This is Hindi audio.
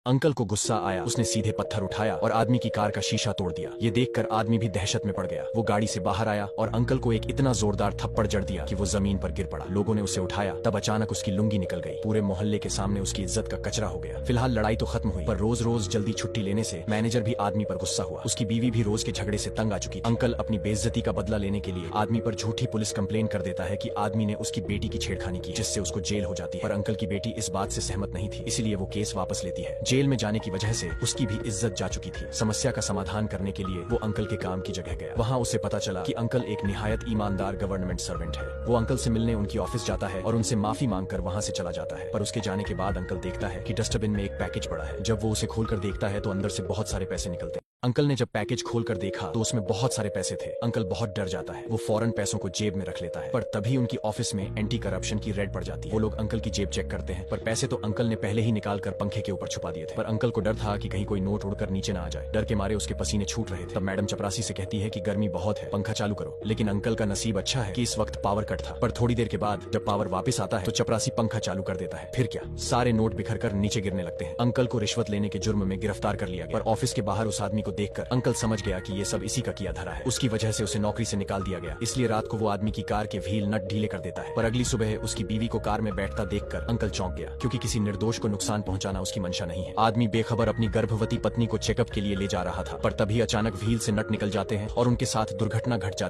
अंकल को गुस्सा आया, उसने सीधे पत्थर उठाया और आदमी की कार का शीशा तोड़ दिया। ये देखकर आदमी भी दहशत में पड़ गया। वो गाड़ी से बाहर आया और अंकल को एक इतना जोरदार थप्पड़ जड़ दिया कि वो जमीन पर गिर पड़ा। लोगों ने उसे उठाया, तब अचानक उसकी लुंगी निकल गई। पूरे मोहल्ले के सामने उसकी इज्जत का कचरा हो गया। फिलहाल लड़ाई तो खत्म हुई, पर रोज रोज जल्दी छुट्टी लेने से मैनेजर भी आदमी पर गुस्सा हुआ। उसकी बीवी भी रोज के झगड़े से तंग आ चुकी। अंकल अपनी बेइज्जती का बदला लेने के लिए आदमी पर झूठी पुलिस कंप्लेन कर देता है कि आदमी ने उसकी बेटी की छेड़खानी की, जिससे उसको जेल हो जाती है। पर अंकल की बेटी इस बात से सहमत नहीं थी, इसलिए वो केस वापस लेती है। जेल में जाने की वजह से उसकी भी इज्जत जा चुकी थी। समस्या का समाधान करने के लिए वो अंकल के काम की जगह गया। वहाँ उसे पता चला कि अंकल एक निहायत ईमानदार गवर्नमेंट सर्वेंट है। वो अंकल से मिलने उनकी ऑफिस जाता है और उनसे माफी मांगकर वहाँ से चला जाता है। पर उसके जाने के बाद अंकल देखता है कि डस्टबिन में एक पैकेज पड़ा है। जब वो उसे खोलकर देखता है तो अंदर से बहुत सारे पैसे निकलते हैं। अंकल ने जब पैकेज खोलकर देखा तो उसमें बहुत सारे पैसे थे। अंकल बहुत डर जाता है। वो फौरन पैसों को जेब में रख लेता है। पर तभी उनकी ऑफिस में एंटी करप्शन की रेड पड़ जाती है। वो लोग अंकल की जेब चेक करते हैं, पर पैसे तो अंकल ने पहले ही निकाल कर पंखे के ऊपर छुपा दिए थे। पर अंकल को डर था कि कहीं कोई नोट उड़कर नीचे ना आ जाए। डर के मारे उसके पसीने छूट रहे थे। तब मैडम चपरासी से कहती है कि गर्मी बहुत है, पंखा चालू करो। लेकिन अंकल का नसीब अच्छा है कि इस वक्त पावर कट था। पर थोड़ी देर के बाद जब पावर वापस आता है तो चपरासी पंखा चालू कर देता है। फिर क्या, सारे नोट बिखर कर नीचे गिरने लगते हैं। अंकल को रिश्वत लेने के जुर्म में गिरफ्तार कर लिया गया। पर ऑफिस के बाहर उस आदमी को देखकर अंकल समझ गया कि ये सब इसी का किया धरा है। उसकी वजह से उसे नौकरी से निकाल दिया गया। इसलिए रात को वो आदमी की कार के व्हील नट ढीले कर देता है। पर अगली सुबह उसकी बीवी को कार में बैठता देखकर अंकल चौंक गया, क्योंकि किसी निर्दोष को नुकसान पहुंचाना उसकी मंशा नहीं है। आदमी बेखबर अपनी गर्भवती पत्नी को चेकअप के लिए ले जा रहा था, पर तभी अचानक व्हील से नट निकल जाते हैं और उनके साथ दुर्घटना घट जाती है।